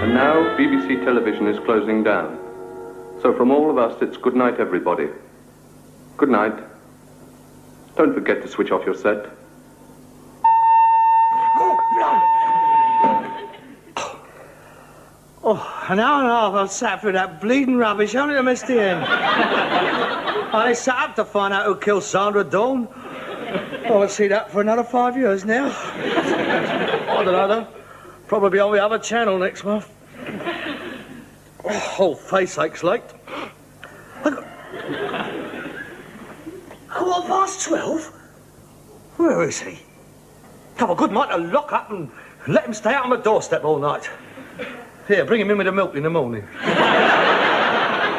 And now BBC television is closing down. So from all of us, it's good night, everybody. Good night. Don't forget to switch off your set. Oh, an hour and a half I've sat through that bleeding rubbish, only to miss the end. I sat up to find out who killed Sandra Dawn. I won't see that for another 5 years now. I don't know, though. Probably on the other channel next month. Oh, whole face aches late. 12:15? Where is he? Have a good mind to lock up and let him stay out on the doorstep all night. Here, bring him in with the milk in the morning.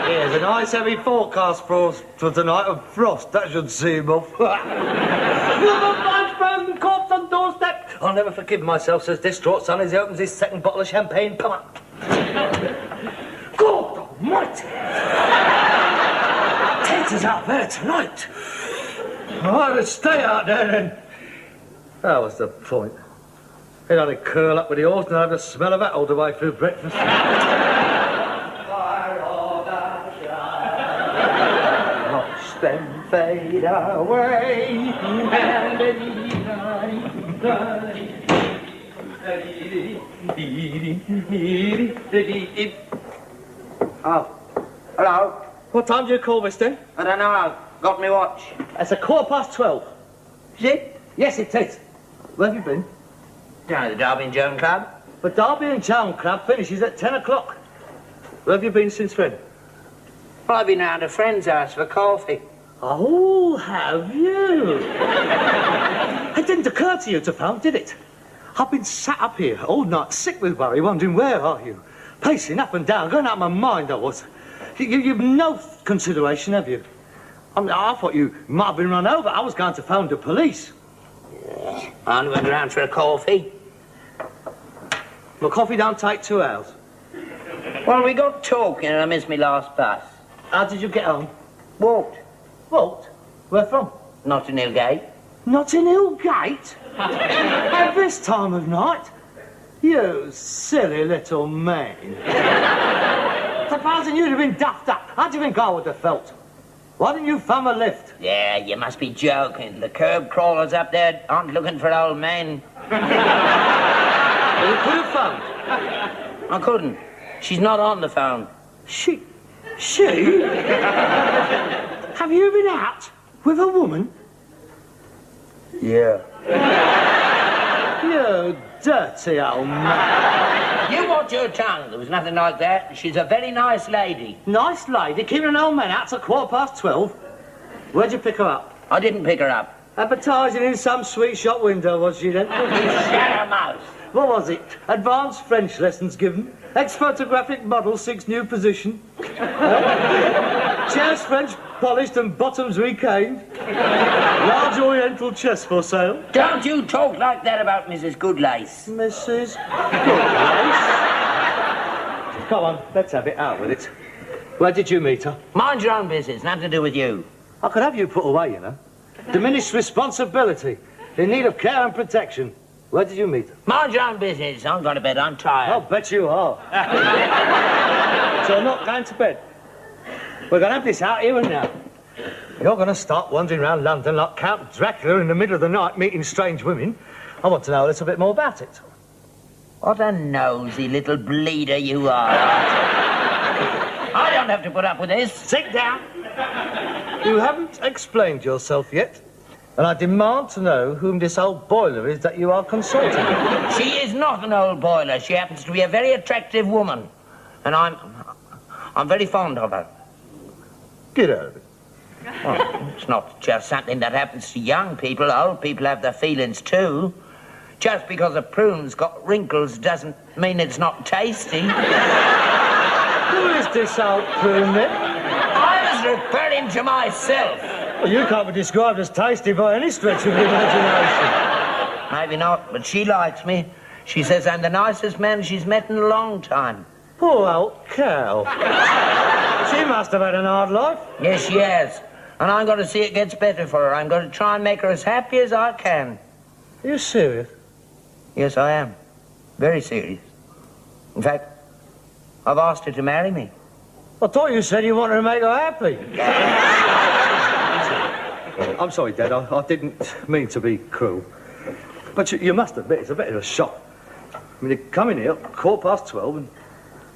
Here's a nice heavy forecast for tonight of frost. That should see him off. Frozen corpse on doorstep. I'll never forgive myself, says distraught son as he opens his second bottle of champagne. Come on. God almighty. Ted is out there tonight. I'd have stay out there then. That was the point. He'd only curl up with the horse and I'd have the smell of that all the way through breakfast. Watch them fade away. Oh, hello. What time do you call, mister? I don't know. I've got me watch. It's 12:15. Is it? Yes, it is. Where have you been? Down at the Derby and Joan Club. The Derby and Joan Club finishes at 10 o'clock. Where have you been since then? Well, I've been round a friend's house for coffee. Oh, have you? It didn't occur to you to phone, did it? I've been sat up here all night, sick with worry, wondering where are you? Pacing up and down, going out of my mind I was. You've no consideration, have you? I mean, I thought you might have been run over. I was going to phone the police. I only went round for a coffee. My coffee don't take 2 hours. Well, we got talking and I missed my last bus. How did you get home? Walked. Walked? Where from? Notting Hill Gate. Notting Hill Gate? At this time of night? You silly little man. Supposing you'd have been duffed up, how do you think I would have felt? Why didn't you phone a lift? Yeah, you must be joking. The curb crawlers up there aren't looking for old men. Well, you could have phoned. I couldn't. She's not on the phone. She? Have you been out with a woman? Yeah. You dirty old man. You watch your tongue. There was nothing like that. She's a very nice lady. Nice lady? Keeping an old man out till 12:15? Where'd you pick her up? I didn't pick her up. Advertising in some sweet shop window, was she then? Shut her mouth. What was it? Advanced French lessons given? Ex-photographic model, 6 new position? Chairs French polished and bottoms recaned? Large oriental chest for sale? Don't you talk like that about Mrs. Goodlace. Mrs. Goodlace? Come on, let's have it out with it. Where did you meet her? Mind your own business, nothing to do with you. I could have you put away, you know. Diminished responsibility, in need of care and protection. Where did you meet her? Mind your own business. I'm going to bed. I'm tired. I'll bet you are. So you're not going to bed? We're going to have this out here and now. You're going to start wandering around London like Count Dracula in the middle of the night meeting strange women. I want to know a little bit more about it. What a nosy little bleeder you are. I don't have to put up with this. Sit down. You haven't explained yourself yet. And I demand to know whom this old boiler is that you are consulting. She is not an old boiler. She happens to be a very attractive woman. And I'm very fond of her. Get out of it. Well, it's not just something that happens to young people. Old people have their feelings too. Just because a prune's got wrinkles doesn't mean it's not tasty. Who is this old prune then? I was referring to myself. Well, you can't be described as tasty by any stretch of the imagination. Maybe not, but she likes me. She says I'm the nicest man she's met in a long time. Poor old cow. She must have had an hard life. Yes, she has. And I'm going to see it gets better for her. I'm going to try and make her as happy as I can. Are you serious? Yes, I am. Very serious. In fact, I've asked her to marry me. I thought you said you wanted to make her happy. I'm sorry, Dad. I didn't mean to be cruel. But you must admit it's a bit of a shock. I mean, you come in here at 12:15 and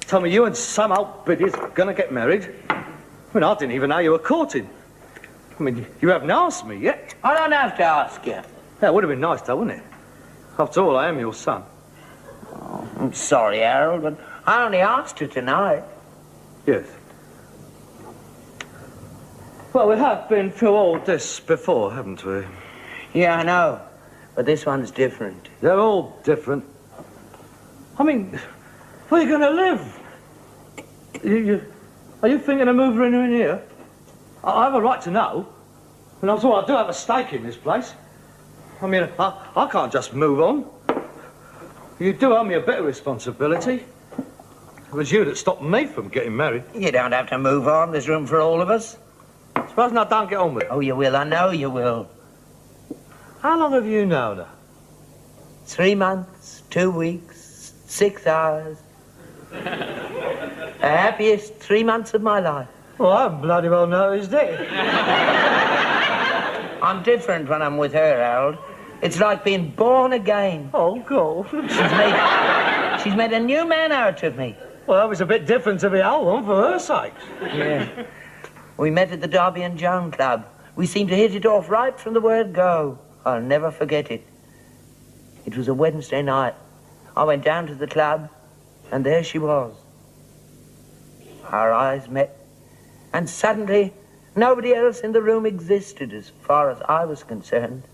tell me you and some old biddy's going to get married. I mean, I didn't even know you were courting. I mean, you haven't asked me yet. I don't have to ask you. That would have been nice, though, wouldn't it? After all, I am your son. Oh, I'm sorry, Harold, but I only asked her tonight. Yes. Well, we have been through all this before, haven't we? Yeah, I know. But this one's different. They're all different. I mean, where are you going to live? Are you thinking of moving in here? I have a right to know. And after all, I do have a stake in this place. I mean, I can't just move on. You do owe me a bit of responsibility. It was you that stopped me from getting married. You don't have to move on. There's room for all of us. Supposing I don't get on with it. Oh, you will. I know you will. How long have you known her? 3 months, 2 weeks, 6 hours. The happiest 3 months of my life. Well, I haven't bloody well noticed it. I'm different when I'm with her, Harold. It's like being born again. Oh, God. She's made a new man out of me. Well, that was a bit different to the old one, for her sake. Yeah. We met at the Derby and Joan Club. We seemed to hit it off right from the word go. I'll never forget it. It was a Wednesday night. I went down to the club, and there she was. Our eyes met, and suddenly nobody else in the room existed as far as I was concerned.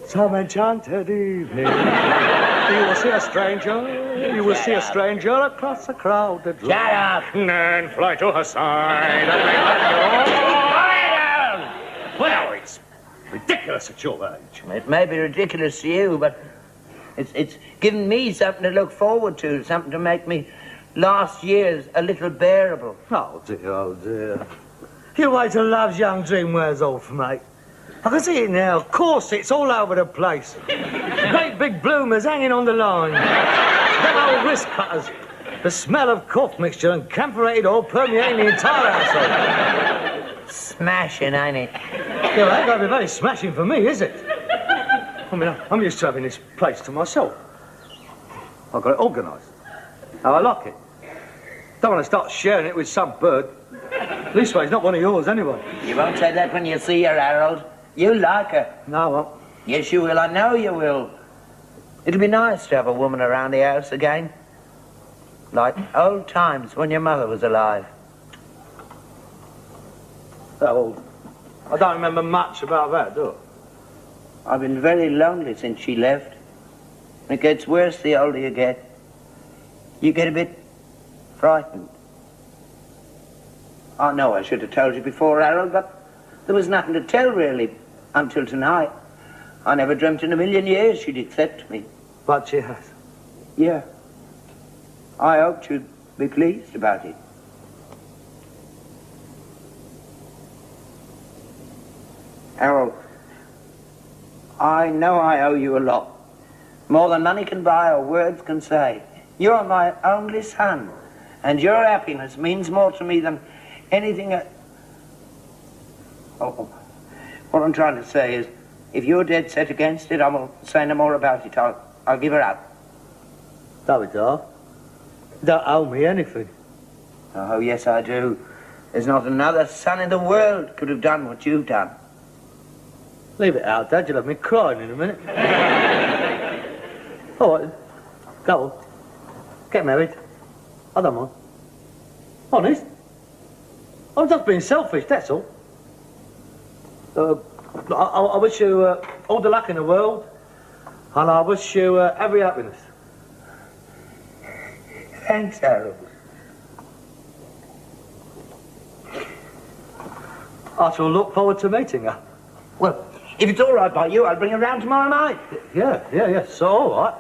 Some enchanted evening, you will see a stranger, you will see a stranger across the crowded room. Shut up! And fly to her side and make love you. Well, it's ridiculous at your age. It may be ridiculous to you, but it's given me something to look forward to, something to make me last year's a little bearable. Oh, dear, oh, dear. You wait till love's young dream wears off, mate. I can see it now. Corsets all over the place. Great big bloomers hanging on the line. Them old wrist cutters. The smell of cough mixture and camphorated oil permeating the entire household. Smashing, ain't it? Yeah, well, that ain't going to be very smashing for me, is it? I mean, I'm used to having this place to myself. I've got it organised. How I like it. Don't want to start sharing it with some bird. Leastways, it's not one of yours, anyway. You won't say that when you see her, Harold. You like her. No, I won't. Yes, you will. I know you will. It'll be nice to have a woman around the house again. Like old times when your mother was alive. That old. I don't remember much about that, do I? I've been very lonely since she left. It gets worse the older you get. You get a bit frightened. I know I should have told you before, Harold, but there was nothing to tell, really, until tonight. I never dreamt in a million years she'd accept me. But she has. Yeah. I hoped you'd be pleased about it. Harold, I know I owe you a lot. More than money can buy or words can say. You're my only son, and your happiness means more to me than anything. What I'm trying to say is, if you're dead set against it, I won't say no more about it. I'll give her up. Don't be daft. You don't owe me anything. Oh, yes, I do. There's not another son in the world could have done what you've done. Leave it out, Dad. You'll have me crying in a minute. All right. Go on. Get married. I don't mind. Honest. I'm just being selfish, that's all. I wish you all the luck in the world, and I wish you every happiness. Thanks, Harold. I shall look forward to meeting her. Well, if it's all right by you, I'll bring her round tomorrow night. Yeah, so all right.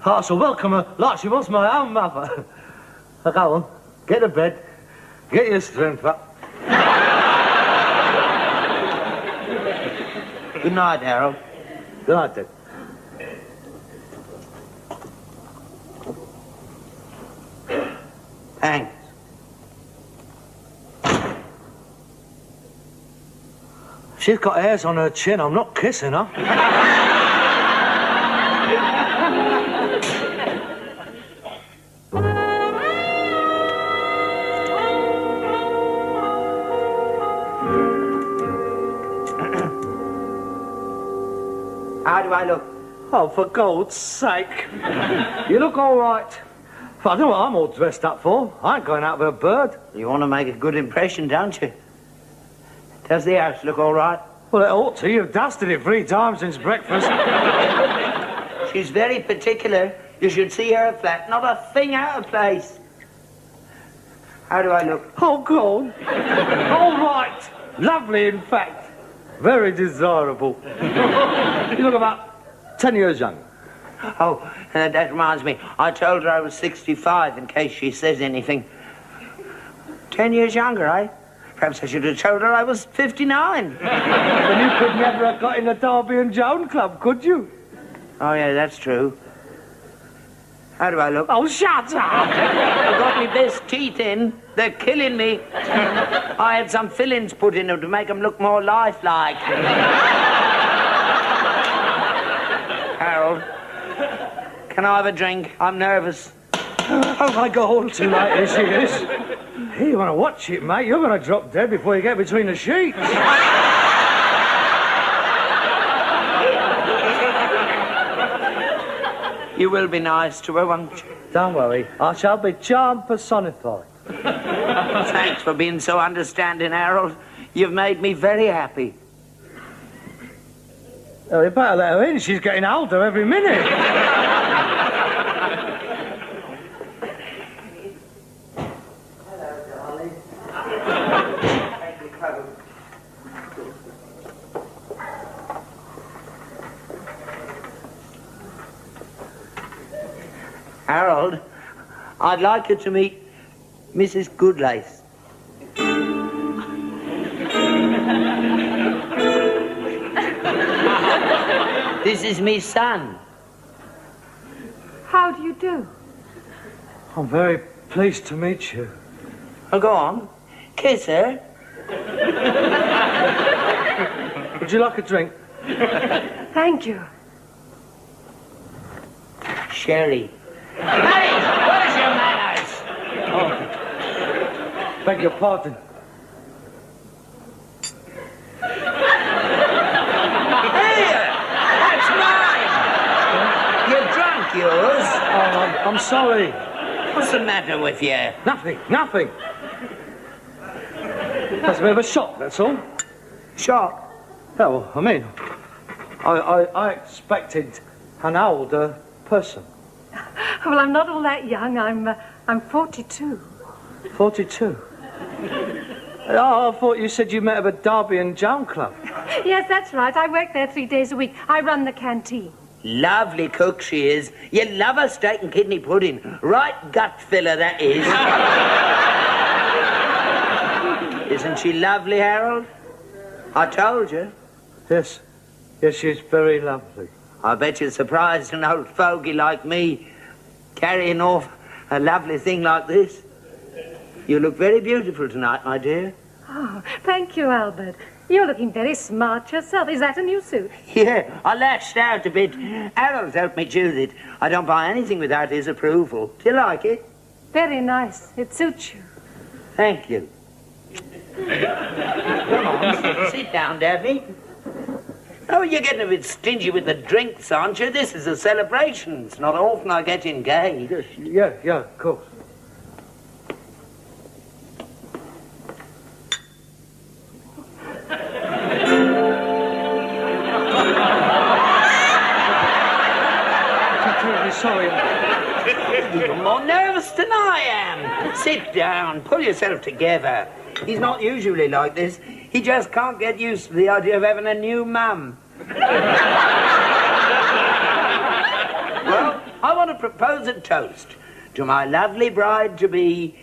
I shall welcome her like she was my own mother. Now, go on, get to bed, get your strength up. Good night, Harold. Good night, Dick. She's got hairs on her chin. I'm not kissing her. How do I look? Oh, for God's sake. You look all right. But I don't know what I'm all dressed up for. I ain't going out with a bird. You want to make a good impression, don't you? Does the house look all right? Well, it ought to. You've dusted it 3 times since breakfast. She's very particular. You should see her flat. Not a thing out of place. How do I look? Oh, God. All right. Lovely, in fact. Very desirable. You look about 10 years younger. Oh, that reminds me. I told her I was 65 in case she says anything. 10 years younger, eh? Perhaps I should have told her I was 59. Then you could never have got in the Derby and Joan Club, could you? Oh, yeah, that's true. How do I look? Oh, shut up! I've got my best teeth in. They're killing me. I had some fillings put in them to make them look more lifelike. Harold, can I have a drink? I'm nervous. Oh, my God, too late, here she is. Hey, you want to watch it, mate? You're going to drop dead before you get between the sheets. You will be nice to her, won't you? Don't worry, I shall be charm personified. Thanks for being so understanding, Harold. You've made me very happy. Oh, you better let her in. She's getting older every minute. Hello, darling. Take your coat. Harold, I'd like you to meet Mrs. Goodlace. This is me son. How do you do? I'm very pleased to meet you. Oh, go on. Kiss her. Would you like a drink? Thank you. Sherry. Hey, where's your manners? Oh, beg your pardon. Here! That's mine! You're drunk, yours? Oh, I'm sorry. What's the matter with you? Nothing. That's a bit of a shock, that's all. Shock? Yeah, well, I mean, I expected an older person. Well, I'm not all that young. I'm 42. 42? Oh, I thought you said you met at a Derby and Joan Club. Yes, that's right. I work there 3 days a week. I run the canteen. Lovely cook she is. You love her steak and kidney pudding. Right gut filler, that is. Isn't she lovely, Harold? I told you. Yes, she's very lovely. I bet you're surprised an old fogey like me carrying off a lovely thing like this. You look very beautiful tonight, my dear. Oh, thank you, Albert. You're looking very smart yourself. Is that a new suit? Yeah, I lashed out a bit. Harold's helped me choose it. I don't buy anything without his approval. Do you like it? Very nice. It suits you. Thank you. Come on, sit down, Daphne. Oh, you're getting a bit stingy with the drinks, aren't you? This is a celebration. It's not often I get engaged. Yeah, of course. I'm terribly sorry. You're more nervous than I am. Sit down, pull yourself together. He's not usually like this. He just can't get used to the idea of having a new mum. Well, I want to propose a toast to my lovely bride-to-be,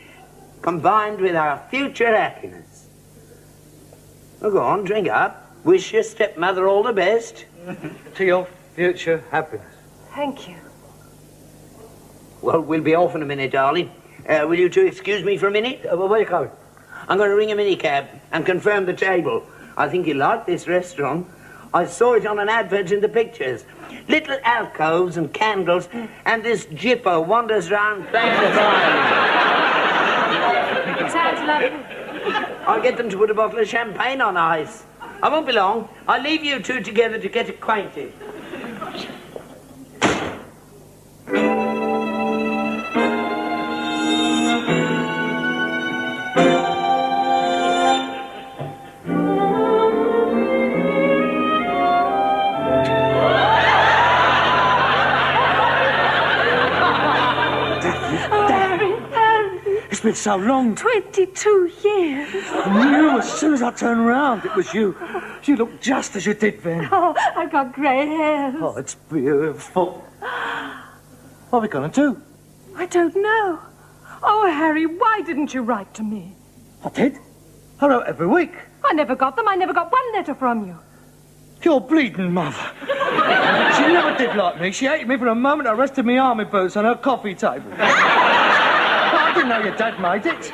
combined with our future happiness. Well, go on, drink up. Wish your stepmother all the best. To your future happiness. Thank you. Well, we'll be off in a minute, darling. Will you two excuse me for a minute? Where are you going? I'm going to ring a minicab and confirm the table. I think you'll like this restaurant. I saw it on an advert in the pictures. Little alcoves and candles, and this jipper wanders round playing the violin. Sounds lovely. I'll get them to put a bottle of champagne on ice. I won't be long. I'll leave you two together to get acquainted. It's been so long. 22 years. I knew as soon as I turned round it was you. You look just as you did then. Oh, I've got grey hairs. Oh, it's beautiful. What are we going to do? I don't know. Oh, Harry, why didn't you write to me? I did. I wrote every week. I never got them. I never got one letter from you. Your bleeding mother. She never did like me. She hated me from the moment I rested my army boots on her coffee table. I didn't know your dad made it.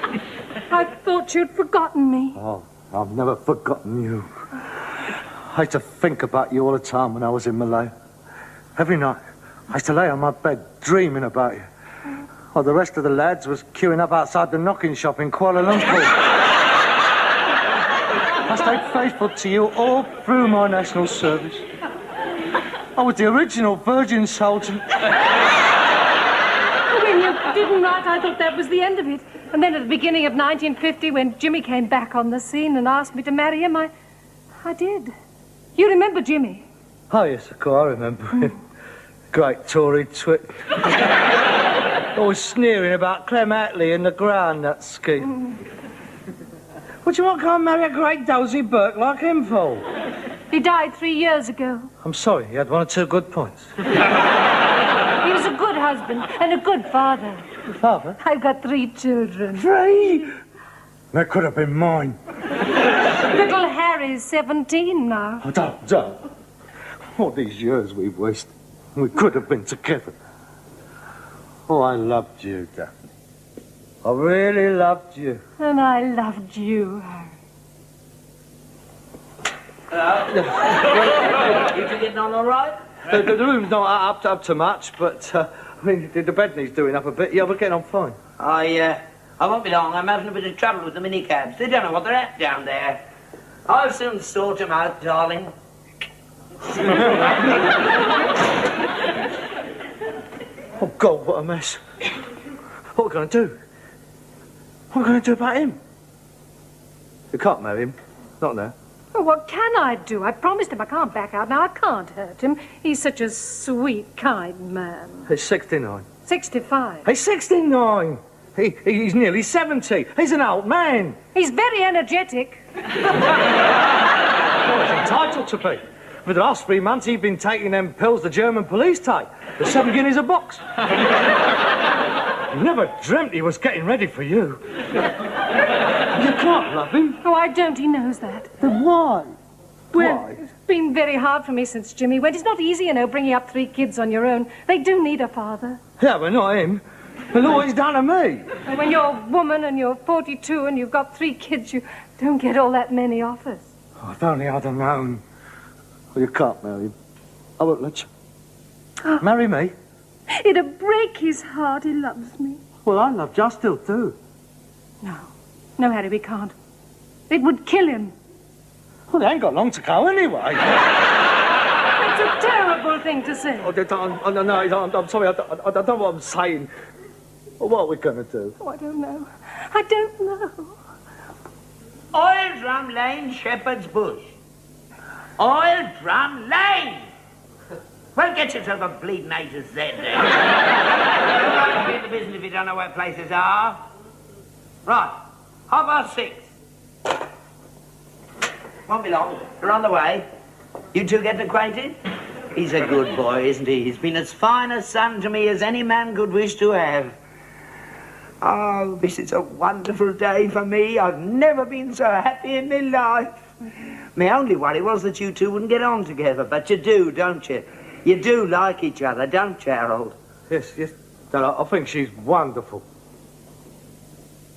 I thought you'd forgotten me. Oh, I've never forgotten you. I used to think about you all the time when I was in Malay. Every night, I used to lay on my bed dreaming about you. While the rest of the lads was queuing up outside the knocking shop in Kuala Lumpur. I stayed faithful to you all through my national service. I was the original Virgin Soldier. When you didn't write, I thought that was the end of it. And then at the beginning of 1950, when Jimmy came back on the scene and asked me to marry him, I did. You remember Jimmy? Oh, yes, of course, I remember him. Great Tory twit. Always sneering about Clem Attlee and the groundnut scheme. What do you want to go and marry a great dozy Burke like him for? He died 3 years ago. I'm sorry, he had one or two good points. He was a good husband and a good father. Father? I've got 3 children. 3? That could have been mine. Little Harry's 17 now. Oh, don't. All these years we've wasted. We could have been together. Oh, I loved you, Daphne. I really loved you. And I loved you, Harry. Hello? You two getting on all right? The room's not up to much, but, I mean, the bed needs doing up a bit. Yeah, we're getting on fine. I won't be long. I'm having a bit of trouble with the minicabs. They don't know what they're at down there. I'll soon sort them out, darling. Oh, God, what a mess. What are we going to do? What are we going to do about him? You can't marry him. Not now. Well, what can I do? I promised him I can't back out. Now, I can't hurt him. He's such a sweet, kind man. He's 69. 65. He's 69! He's nearly 70. He's an old man. He's very energetic. Well, he's entitled to be. For the last 3 months, he's been taking them pills the German police take. The 7 guineas a box. Never dreamt he was getting ready for you. You can't love him. Oh, I don't. He knows that. Then why? Well, Why? it's been very hard for me since Jimmy went. It's not easy, you know, bringing up 3 kids on your own. They do need a father. Yeah, but not him. But look what he's done to me. And when you're a woman and you're 42 and you've got 3 kids, you don't get all that many offers. Oh, if only I'd have known. Well, you can't marry him. I won't let you. Oh. Marry me? It'd break his heart. He loves me. Well, I love you. I still do. No. No, Harry, we can't. It would kill him. Well, they ain't got long to go anyway. It's a terrible thing to say. Oh, I'm sorry. I don't know what I'm saying. Well, what are we going to do? Oh, I don't know. I don't know. Oil Drum Lane, Shepherd's Bush. Oil Drum Lane! Well, get yourself a bleeding A to Z there. You're not in the business if you don't know where places are. Right, 6:30. Won't be long. We're on the way. You two getting acquainted? He's a good boy, isn't he? He's been as fine a son to me as any man could wish to have. Oh, this is a wonderful day for me. I've never been so happy in my life. My only worry was that you two wouldn't get on together, but you do, don't you? You do like each other, don't you, Harold? Yes. Dad, I think she's wonderful.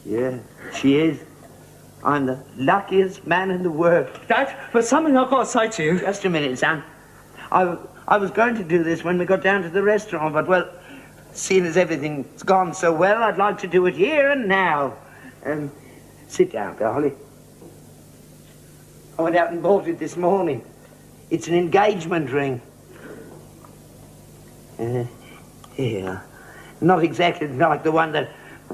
Yeah, she is. I'm the luckiest man in the world. Dad, there's something I've got to say to you. Just a minute, son. I was going to do this when we got down to the restaurant, but, well, seeing as everything's gone so well, I'd like to do it here and now. Sit down, darling. I went out and bought it this morning. It's an engagement ring. Here. Not exactly like the one that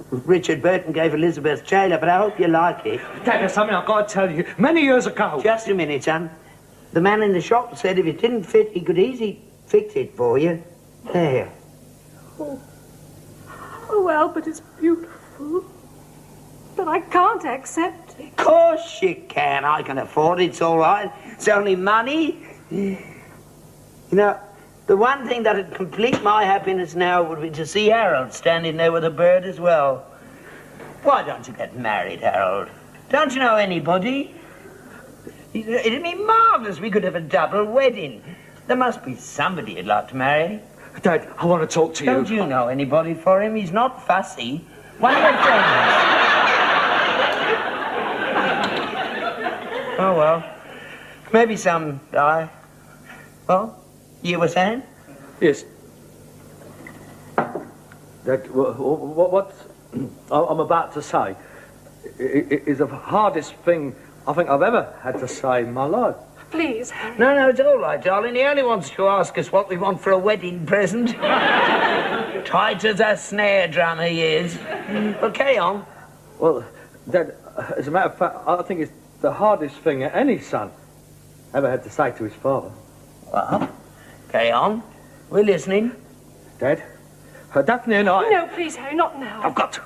Richard Burton gave Elizabeth Taylor, but I hope you like it. Dad, there's something I've got to tell you. Many years ago... Just a minute, son. The man in the shop said if it didn't fit, he could easily fix it for you. There. Oh, Albert, it's beautiful. But I can't accept it. Of course you can. I can afford it, it's all right. It's only money. You know, the one thing that would complete my happiness now would be to see Harold standing there with a bird as well. Why don't you get married, Harold? Don't you know anybody? It'd be marvellous. We could have a double wedding. There must be somebody you'd like to marry. Dad, I want to talk to you. Don't you know anybody for him? He's not fussy. One of your friends. Oh, well. Maybe some die. Well, you were saying? Yes. Dad, what I'm about to say is the hardest thing I think I've ever had to say in my life. Please, Harry. No, it's all right, darling. He only wants to ask us what we want for a wedding present. Tight as a snare drum he is. Well, carry on. Well, Dad, as a matter of fact, I think it's the hardest thing that any son ever had to say to his father. Well, carry on. We're listening. Dad, Daphne and I... No, please, Harry, not now. I've got to.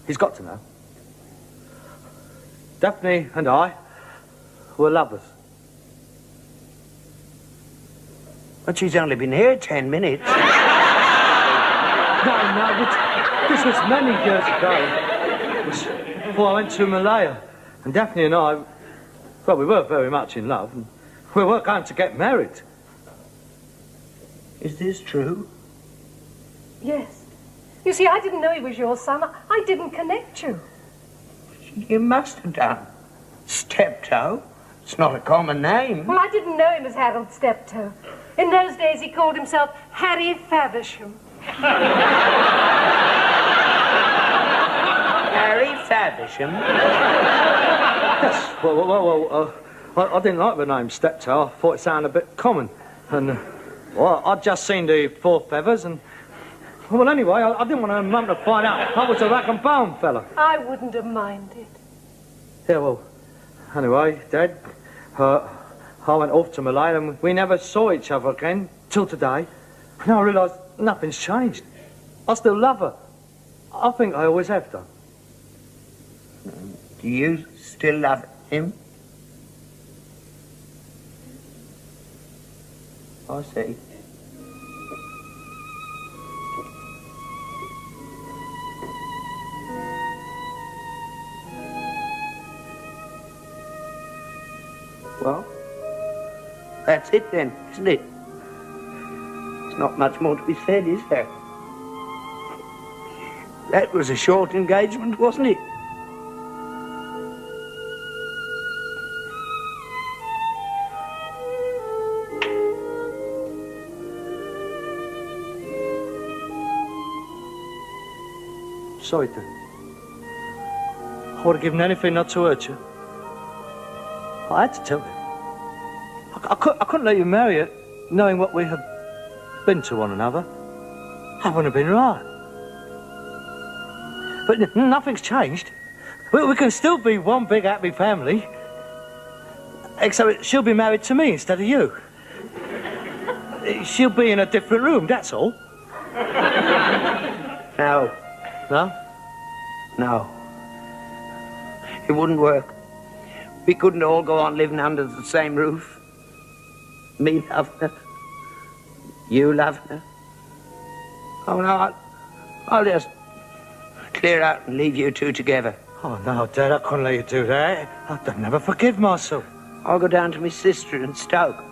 He's got to know. Daphne and I were lovers. But she's only been here 10 minutes. No, this was many years ago. It was before I went to Malaya. And Daphne and I, well, we were very much in love. And we were going to get married. Is this true? Yes. You see, I didn't know he was your son. I didn't connect you. You must have done. Steptoe? It's not a common name. Well, I didn't know him as Harold Steptoe. In those days, he called himself Harry Faversham. Harry Faversham? Yes, well, I didn't like the name Steptoe. I thought it sounded a bit common. And, well, I'd just seen the 4 feathers and... Well, anyway, I didn't want Mum to find out I was a rag and bone fella. I wouldn't have minded. Yeah, well, anyway, Dad, I went off to Malaya and we never saw each other again till today. And I realised nothing's changed. I still love her. I think I always have done. Do you still love him? I see. Well, that's it then, isn't it? There's not much more to be said, is there? That was a short engagement, wasn't it? Sorry, Dad. I would have given anything not to hurt you. I had to tell you. I couldn't let you marry her, knowing what we had been to one another. That wouldn't have been right. But nothing's changed. We can still be one big happy family. Except she'll be married to me instead of you. She'll be in a different room, that's all. No. No? No. It wouldn't work. We couldn't all go on living under the same roof. Me loving her. You loving her. Oh, no, I'll just clear out and leave you two together. Oh, no, Dad, I couldn't let you do that. I'd never forgive myself. I'll go down to my sister in Stoke.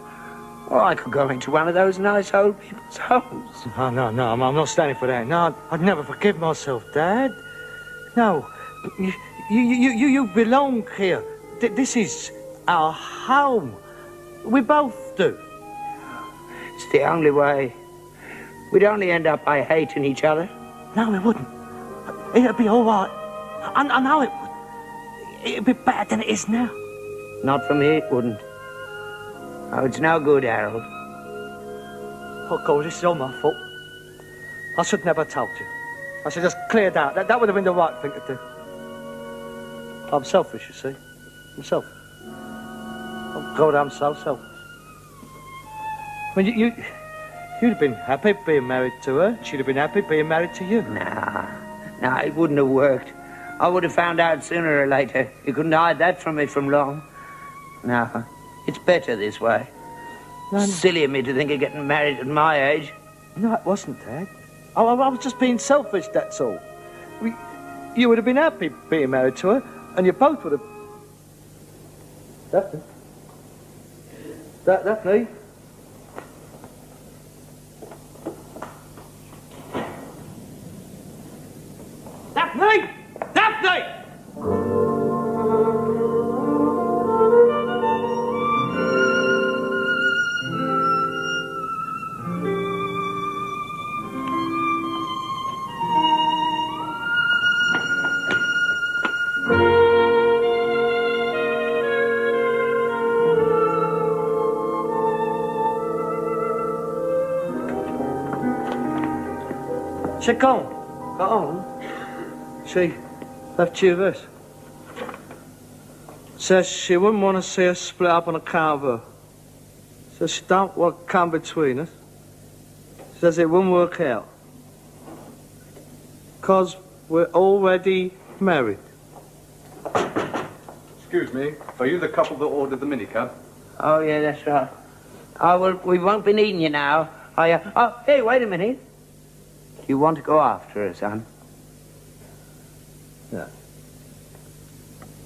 Or I could go into one of those nice old people's homes. Oh, no, I'm not standing for that. No, I'd never forgive myself, Dad. No, You belong here. This is our home. We both do. It's the only way. We'd only end up by hating each other. No, we wouldn't. It'd be all right. I know it would. It'd be better than it is now. Not for me, it wouldn't. Oh, it's no good, Harold. Oh, God, this is all my fault. I should never have told you. I should just cleared out. That would have been the right thing to do. I'm selfish, you see. I'm selfish. Oh, God, I'm so selfish. I mean, you'd have been happy being married to her. She'd have been happy being married to you. Nah, it wouldn't have worked. I would have found out sooner or later. You couldn't hide that from me from long. No, it's better this way. No. Silly of me to think of getting married at my age. No, it wasn't, Dad. I was just being selfish, that's all. You would have been happy being married to her, and you both would have... Daphne? Daphne? Daphne! Daphne! She gone. Got on. She left you this. Says she wouldn't want to see us split up on account of her. Says she don't want to come between us. Says it wouldn't work out. 'Cause we're already married. Excuse me, are you the couple that ordered the minicab? Oh, yeah, that's right. Oh, well, we won't be needing you now. Oh, hey, wait a minute. You want to go after her, son? Yeah.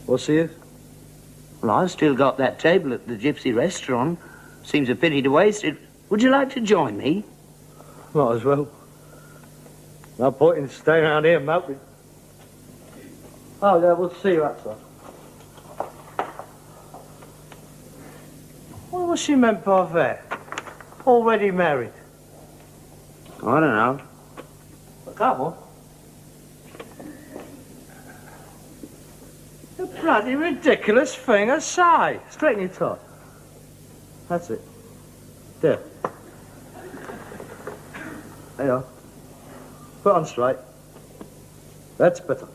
We'll see you. Well, I've still got that table at the Gypsy restaurant. Seems a pity to waste it. Would you like to join me? Might as well. No point in staying around here moping. Oh, yeah, we'll see you outside. What was she meant by that? Already married. I don't know. Come on. A bloody ridiculous thing to say. Straighten your tie. That's it. There. There you are. Put on straight. That's better.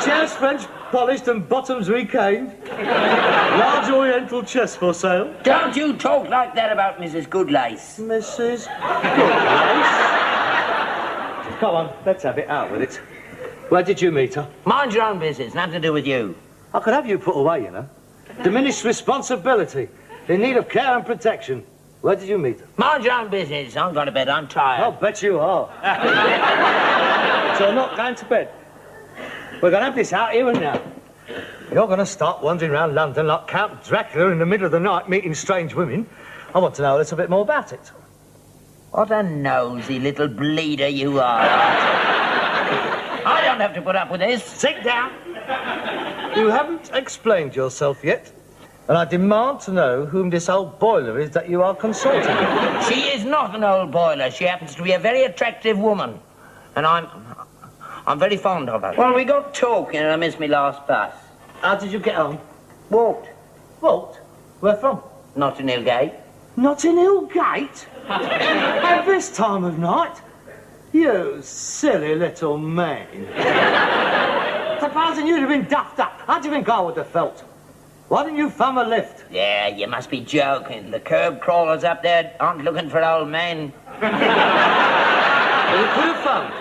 Chairs French polished and bottoms recaned. Large oriental chest for sale. Don't you talk like that about Mrs. Goodlace. Mrs. Goodlace. Come on, let's have it out with it. Where did you meet her? Mind your own business, nothing to do with you. I could have you put away, you know. Diminished responsibility. In need of care and protection. Where did you meet her? Mind your own business. I'm going to bed. I'm tired. I'll bet you are. So you're not going to bed? We're going to have this out here and now. You're going to start wandering around London like Count Dracula in the middle of the night meeting strange women. I want to know a little bit more about it. What a nosy little bleeder you are. I don't have to put up with this. Sit down. You haven't explained yourself yet. And I demand to know whom this old boiler is that you are consulting. She is not an old boiler. She happens to be a very attractive woman. And I'm very fond of her. Well, we got talking and I missed my last bus. How did you get on? Walked. Walked? Where from? Notting Hill Gate. Notting Hill Gate? At this time of night? You silly little man. Supposing you'd have been duffed up, how do you think I would have felt? Why didn't you thumb a lift? Yeah, you must be joking. The curb crawlers up there aren't looking for old men. Well, you could have phoned.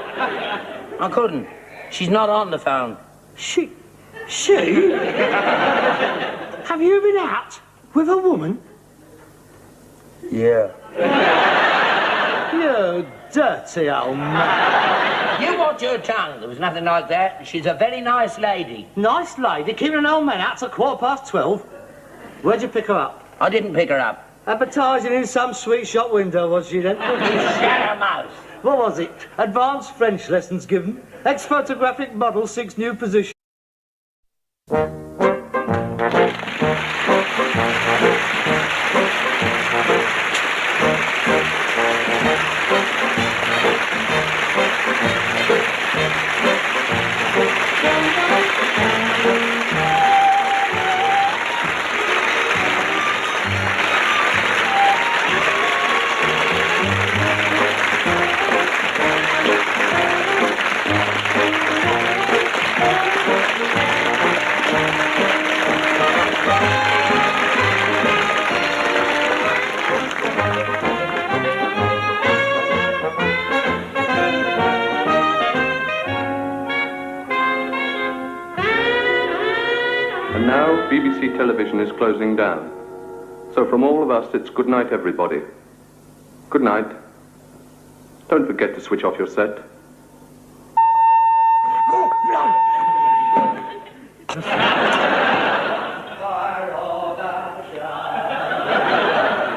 I couldn't. She's not on the phone. She? Have you been out with a woman? Yeah. You dirty old man. You watch your tongue. There was nothing like that. She's a very nice lady. Nice lady, keeping an old man out till 12:15. Where'd you pick her up? I didn't pick her up. Advertising in some sweet shop window, was she then? Shut her mouth. What was it? Advanced French lessons given. Ex-photographic model seeks new position. And now BBC television is closing down. So from all of us, it's good night, everybody. Good night. Don't forget to switch off your set.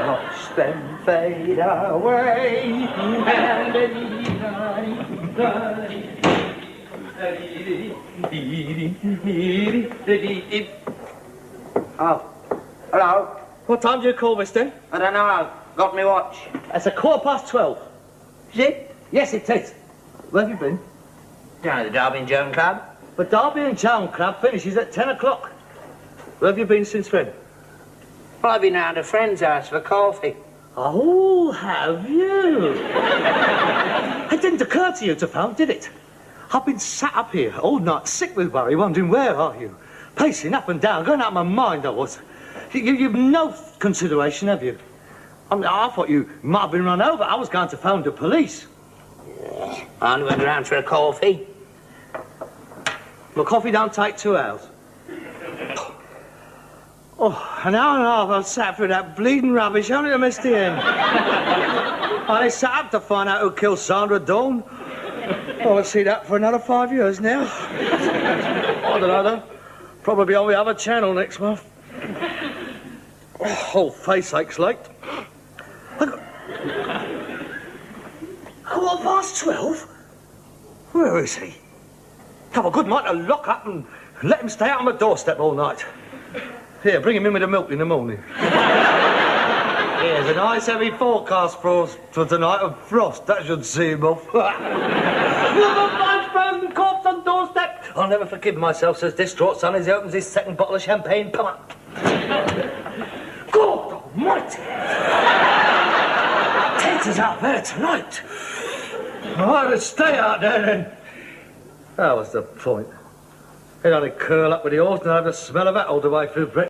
Watch them fade away. Oh. Hello? What time do you call this then? I don't know. Got me watch. It's 12:15. Is it? Yes, it is. Where have you been? Down at the Derby and Joan Club. The Derby and Joan Club finishes at 10 o'clock. Where have you been since then? Well, I've been round a friend's house for coffee. Oh, have you? It didn't occur to you to phone, did it? I've been sat up here all night, sick with worry, wondering where are you? Pacing up and down, going out of my mind I was. You've no consideration, have you? I mean, I thought you might have been run over. I was going to phone the police. I only went round for a coffee. My coffee don't take 2 hours. Oh, an hour and a half I've sat through that bleeding rubbish, only to miss the end. I sat up to find out who killed Sandra Dawn. I won't see that for another 5 years now. I don't know, though. Probably on the other channel next month. Oh, whole face aches late. 12:15? Where is he? Have a good mind to lock up and let him stay out on my doorstep all night. Here, bring him in with the milk in the morning. Here's a nice heavy forecast for tonight of frost. That should see him off. Corpse on doorstep. I'll never forgive myself, says distraught son as he opens his second bottle of champagne. Come on. God almighty! Taters out there tonight. I'd stay out there then. That was the point. He'd only curl up with the horse and have the smell of that all the way through breakfast.